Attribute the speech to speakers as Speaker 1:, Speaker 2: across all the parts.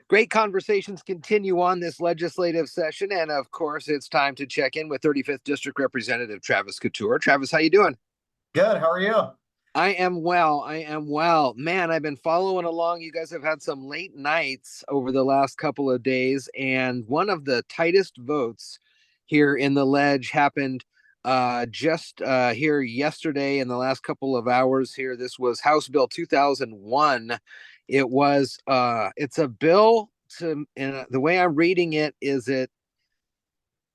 Speaker 1: Great conversations continue on this legislative session, and of course, it's time to check in with 35th District Representative Travis Couture. Travis, how you doing?
Speaker 2: Good. How are you?
Speaker 1: I am well. I am well. Man, I've been following along. You guys have had some late nights over the last couple of days, and one of the tightest votes here in the ledge happened just here yesterday in the last couple of hours here. This was House Bill 2001. It's a bill to, and the way I'm reading it is it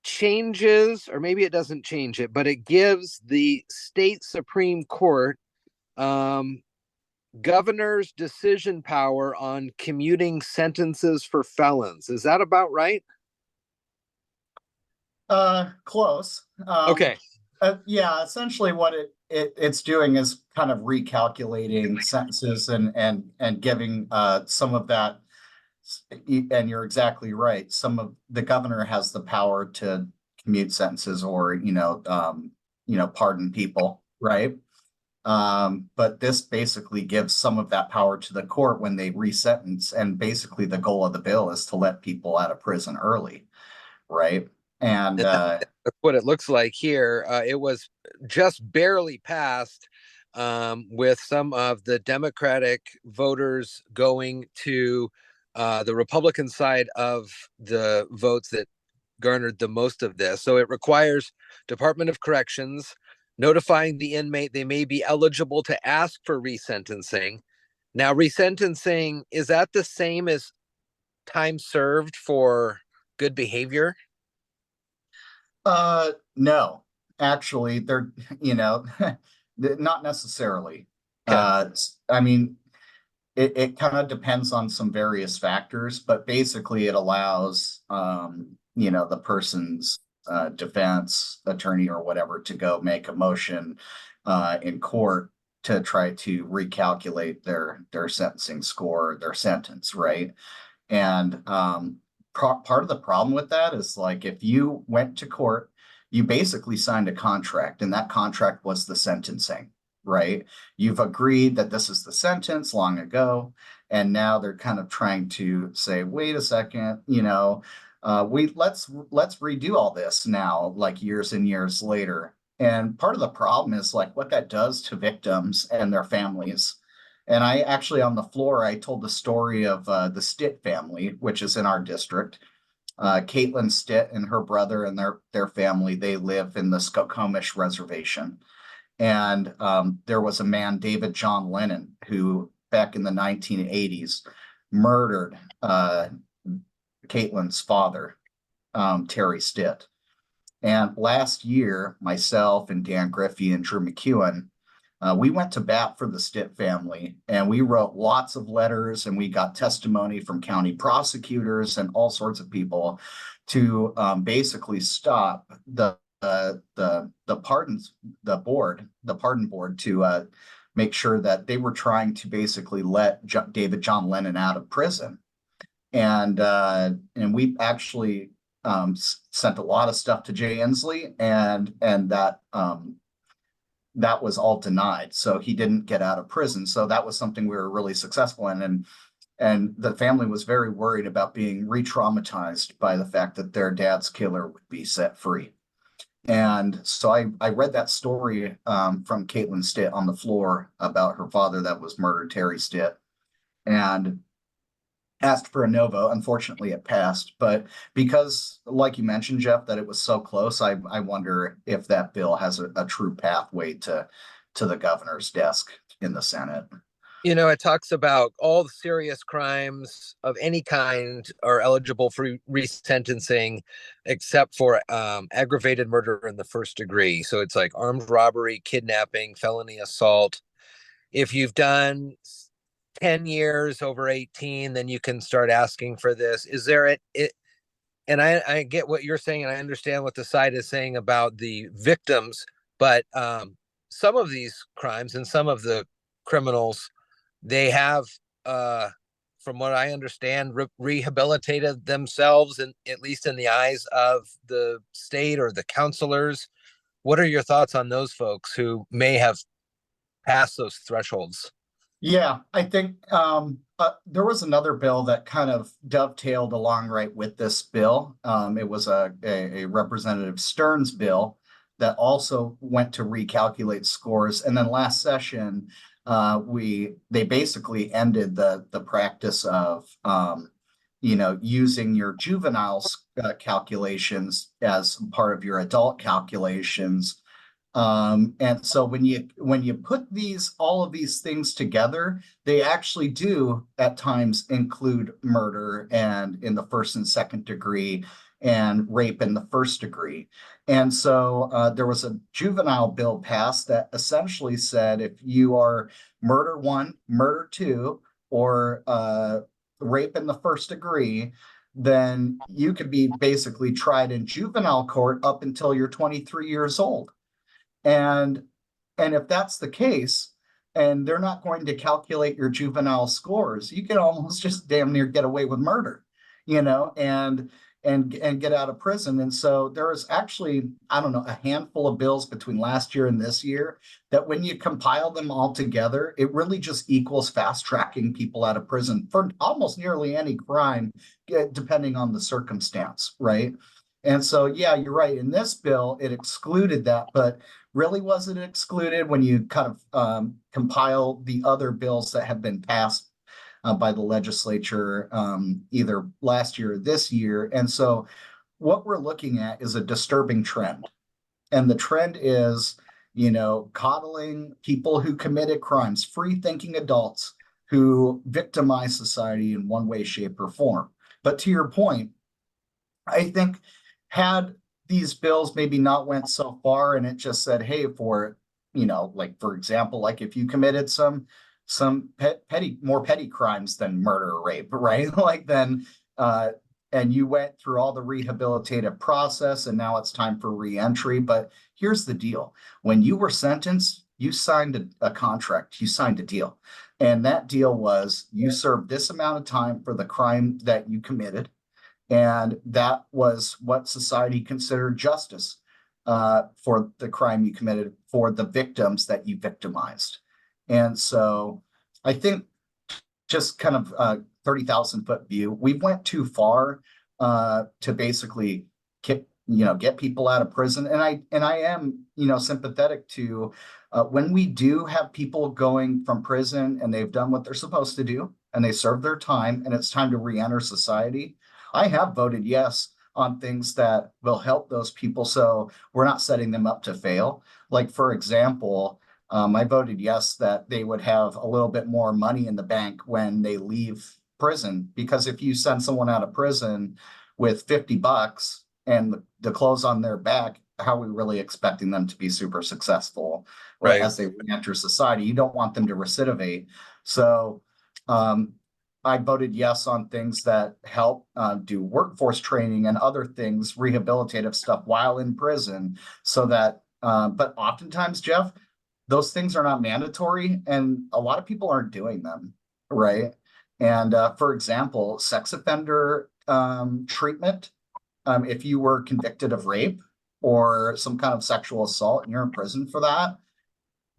Speaker 1: changes, or maybe it doesn't change it, but it gives the state Supreme Court um, governor's decision power on commuting sentences for felons. Is that about right?
Speaker 2: Close.
Speaker 1: Okay.
Speaker 2: Yeah, essentially what it's doing is kind of recalculating sentences and giving some of that. And you're exactly right. Some of the governor has the power to commute sentences or pardon people, right? But this basically gives some of that power to the court when they resentence, and basically the goal of the bill is to let people out of prison early, right? And
Speaker 1: That's what it looks like here. It was just barely passed, with some of the Democratic voters going to the Republican side of the votes that garnered the most of this. So it requires Department of Corrections notifying the inmate they may be eligible to ask for resentencing. Now, resentencing, is that the same as time served for good behavior?
Speaker 2: no, actually, they're not necessarily.
Speaker 1: Okay.
Speaker 2: I mean, it kind of depends on some various factors, but basically it allows the person's defense attorney or whatever to go make a motion in court to try to recalculate their sentencing score, their sentence, right? And part of the problem with that is, like, if you went to court, you basically signed a contract, and that contract was the sentencing, right? You've agreed that this is the sentence long ago, and now they're kind of trying to say, wait a second, let's redo all this now, like years and years later. And part of the problem is like what that does to victims and their families. And I actually, on the floor, I told the story of the Stitt family, which is in our district. Caitlin Stitt and her brother and their family, they live in the Skokomish Reservation. And there was a man, David John Lennon, who back in the 1980s murdered Caitlin's father, Terry Stitt. And last year, myself and Dan Griffey and Drew McEwen, we went to bat for the Stitt family, and we wrote lots of letters, and we got testimony from county prosecutors and all sorts of people to basically stop the pardon board to make sure that they were trying to basically let David John Lennon out of prison. And we actually sent a lot of stuff to Jay Inslee, and that was all denied. So he didn't get out of prison. So that was something we were really successful in. And the family was very worried about being re-traumatized by the fact that their dad's killer would be set free. And so I read that story from Caitlin Stitt on the floor about her father that was murdered, Terry Stitt, and asked for a no vote. Unfortunately, it passed. But because, like you mentioned, Jeff, that it was so close, I wonder if that bill has a true pathway to the governor's desk in the Senate.
Speaker 1: It talks about all the serious crimes of any kind are eligible for resentencing, except for aggravated murder in the first degree. So it's like armed robbery, kidnapping, felony assault. If you've done 10 years over 18, then you can start asking for this. Is there it? And I get what you're saying, and I understand what the side is saying about the victims, but some of these crimes and some of the criminals, they have, from what I understand, rehabilitated themselves, and at least in the eyes of the state or the counselors. What are your thoughts on those folks who may have passed those thresholds?
Speaker 2: Yeah, I think there was another bill that kind of dovetailed along right with this bill. It was a Representative Stearns bill that also went to recalculate scores. And then last session, they basically ended the practice of using your juvenile calculations as part of your adult calculations. And so when you put all of these things together, they actually do at times include murder and in the first and second degree and rape in the first degree. And so there was a juvenile bill passed that essentially said if you are murder one, murder two, or rape in the first degree, then you could be basically tried in juvenile court up until you're 23 years old. And if that's the case, and they're not going to calculate your juvenile scores, you can almost just damn near get away with murder, and get out of prison. And so there is actually, I don't know, a handful of bills between last year and this year that when you compile them all together, it really just equals fast tracking people out of prison for almost nearly any crime, depending on the circumstance, right? And so, yeah, you're right. In this bill, it excluded that, but really was it excluded when you kind of compile the other bills that have been passed by the legislature either last year or this year? And so what we're looking at is a disturbing trend. And the trend is, coddling people who committed crimes, free-thinking adults who victimize society in one way, shape, or form. But to your point, I think had these bills maybe not went so far and it just said, hey, for for example, like if you committed some more petty crimes than murder or rape, right? Like then and you went through all the rehabilitative process and now it's time for reentry. But here's the deal. When you were sentenced, you signed a contract, you signed a deal. And that deal was you served this amount of time for the crime that you committed. And that was what society considered justice for the crime you committed for the victims that you victimized. And so I think just kind of 30,000 foot view, we went too far to basically get people out of prison. And I am, sympathetic to when we do have people going from prison and they've done what they're supposed to do and they serve their time and it's time to re-enter society. I have voted yes on things that will help those people so we're not setting them up to fail. Like, for example, I voted yes that they would have a little bit more money in the bank when they leave prison, because if you send someone out of prison with $50 and the clothes on their back, how are we really expecting them to be super successful
Speaker 1: Right.
Speaker 2: as they enter society? You don't want them to recidivate. So I voted yes on things that help do workforce training and other things, rehabilitative stuff while in prison, so that, but oftentimes, Jeff, those things are not mandatory and a lot of people aren't doing them, right? And for example, sex offender treatment, if you were convicted of rape or some kind of sexual assault and you're in prison for that,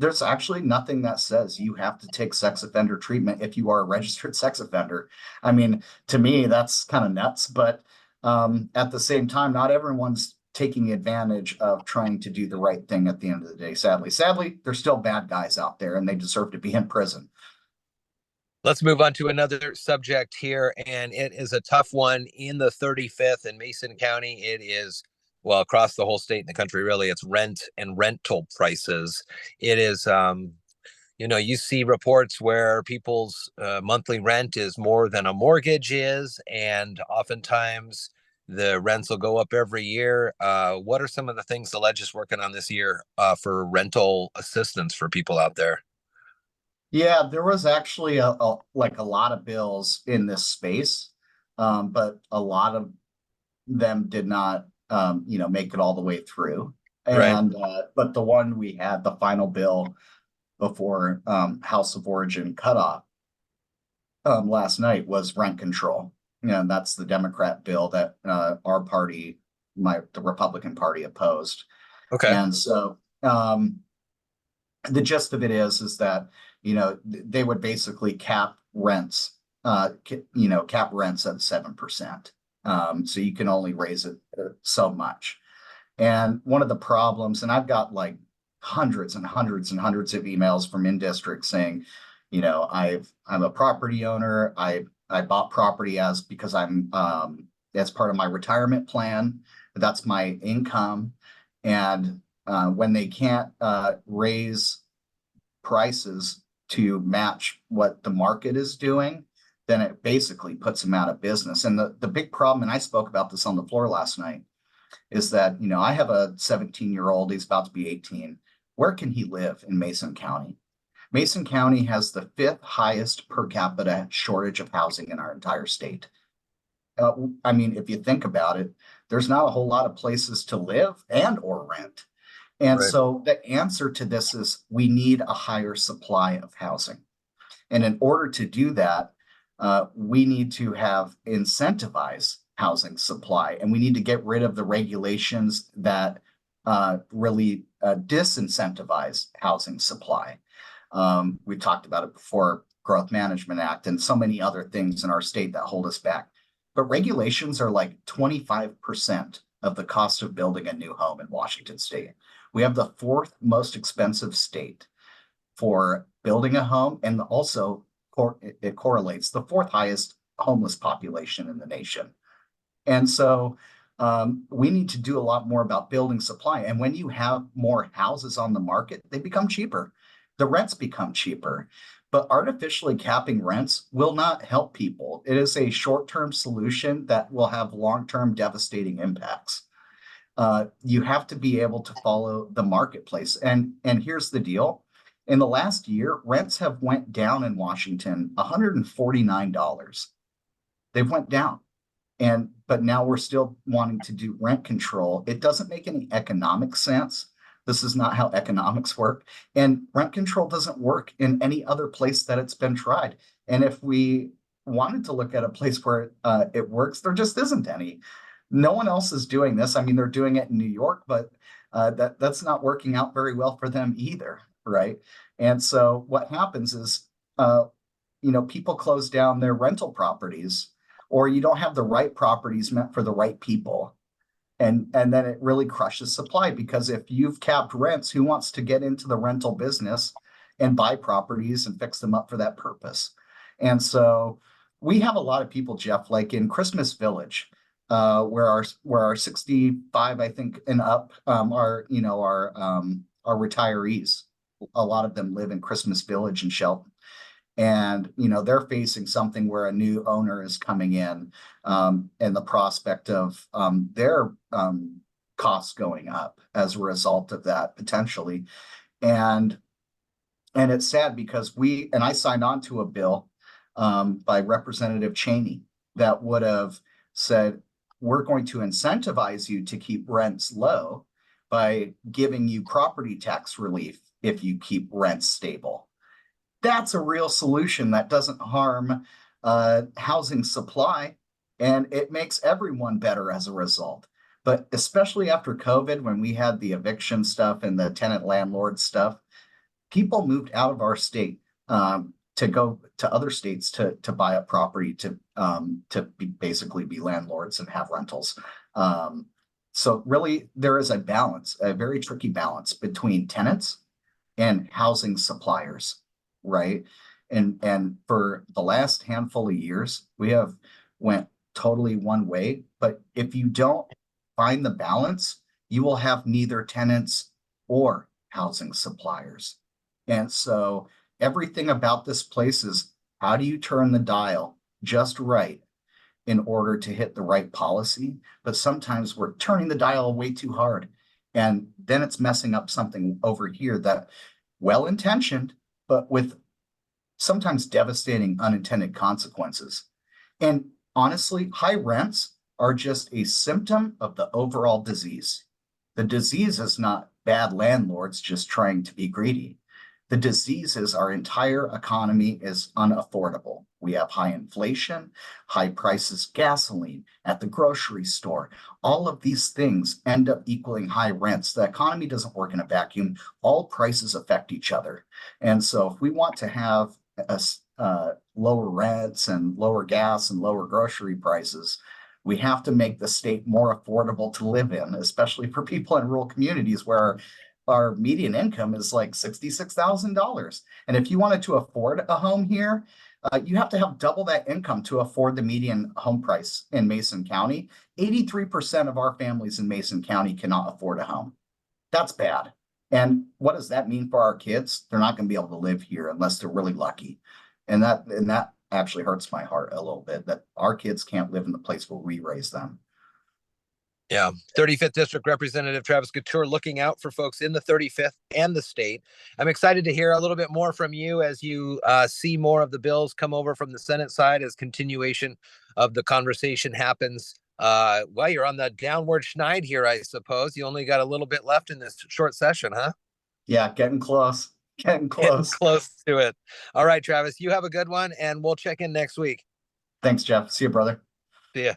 Speaker 2: there's actually nothing that says you have to take sex offender treatment if you are a registered sex offender. I mean, to me, that's kind of nuts. But at the same time, not everyone's taking advantage of trying to do the right thing at the end of the day. Sadly, there's still bad guys out there and they deserve to be in prison.
Speaker 1: Let's move on to another subject here, and it is a tough one. In the 35th in Mason County, it is, well, across the whole state and the country, really, it's rent and rental prices. It is, you see reports where people's monthly rent is more than a mortgage is, and oftentimes the rents will go up every year. What are some of the things the Ledge is working on this year for rental assistance for people out there?
Speaker 2: Yeah, there was actually a lot of bills in this space, but a lot of them did not, make it all the way through.
Speaker 1: Right.
Speaker 2: And but the one we had, the final bill before House of Origin cutoff last night, was rent control. And that's the Democrat bill that our party, the Republican Party, opposed.
Speaker 1: Okay.
Speaker 2: And so the gist of it is that they would basically cap rents cap rents at 7%. So you can only raise it so much. And one of the problems, and I've got like hundreds and hundreds and hundreds of emails from in districts saying, I'm a property owner. I bought property because I'm as part of my retirement plan. That's my income. And when they can't raise prices to match what the market is doing, then it basically puts them out of business. And the big problem, and I spoke about this on the floor last night, is that, I have a 17-year-old, he's about to be 18. Where can he live in Mason County? Mason County has the 5th highest per capita shortage of housing in our entire state. If you think about it, there's not a whole lot of places to live and or rent. And
Speaker 1: Right.
Speaker 2: so the answer to this is we need a higher supply of housing. And in order to do that, we need to have incentivize housing supply, and we need to get rid of the regulations that really disincentivize housing supply. We talked about it before, Growth Management Act and so many other things in our state that hold us back. But regulations are like 25% of the cost of building a new home in Washington state. We have the 4th most expensive state for building a home, and also it correlates the 4th highest homeless population in the nation. And so we need to do a lot more about building supply. And when you have more houses on the market, they become cheaper. The rents become cheaper. But artificially capping rents will not help people. It is a short-term solution that will have long-term devastating impacts. You have to be able to follow the marketplace. And here's the deal. In the last year, rents have went down in Washington $149. They've went down. But now we're still wanting to do rent control. It doesn't make any economic sense. This is not how economics work. And rent control doesn't work in any other place that it's been tried. And if we wanted to look at a place where it works, there just isn't any. No one else is doing this. They're doing it in New York, but that's not working out very well for them either, right? And so what happens is, people close down their rental properties, or you don't have the right properties meant for the right people. And then it really crushes supply, because if you've capped rents, who wants to get into the rental business and buy properties and fix them up for that purpose? And so we have a lot of people, Jeff, like in Christmas Village, where our 65, I think, and up are retirees. A lot of them live in Christmas Village in Shelton. And, they're facing something where a new owner is coming in, and the prospect of their costs going up as a result of that, potentially. And it's sad, because I signed on to a bill by Representative Cheney that would have said, we're going to incentivize you to keep rents low by giving you property tax relief if you keep rents stable. That's a real solution that doesn't harm housing supply, and it makes everyone better as a result. But especially after COVID, when we had the eviction stuff and the tenant landlord stuff, people moved out of our state to go to other states to buy up property to basically be landlords and have rentals. So really, there is a balance, a very tricky balance between tenants and housing suppliers. Right. And for the last handful of years, we have went totally one way. But if you don't find the balance, you will have neither tenants or housing suppliers. And so everything about this place is, how do you turn the dial just right in order to hit the right policy? But sometimes we're turning the dial way too hard, and then it's messing up something over here that, well-intentioned, but with sometimes devastating unintended consequences. And honestly, high rents are just a symptom of the overall disease. The disease is not bad landlords just trying to be greedy. The disease is our entire economy is unaffordable. We have high inflation, high prices, gasoline at the grocery store. All of these things end up equaling high rents. The economy doesn't work in a vacuum. All prices affect each other. And so if we want to have lower rents and lower gas and lower grocery prices, we have to make the state more affordable to live in, especially for people in rural communities where our median income is like $66,000. And if you wanted to afford a home here, you have to have double that income to afford the median home price in Mason County. 83% of our families in Mason County cannot afford a home. That's bad. And what does that mean for our kids? They're not going to be able to live here unless they're really lucky. And that actually hurts my heart a little bit, that our kids can't live in the place where we raise them.
Speaker 1: Yeah. 35th District Representative Travis Couture looking out for folks in the 35th and the state. I'm excited to hear a little bit more from you as you see more of the bills come over from the Senate side as continuation of the conversation happens. Well, you're on the downward schneid here, I suppose. You only got a little bit left in this short session, huh?
Speaker 2: Yeah, getting close. Getting
Speaker 1: Getting
Speaker 2: close.
Speaker 1: close to it. All right, Travis, you have a good one, and we'll check in next week.
Speaker 2: Thanks, Jeff. See you, brother.
Speaker 1: See ya.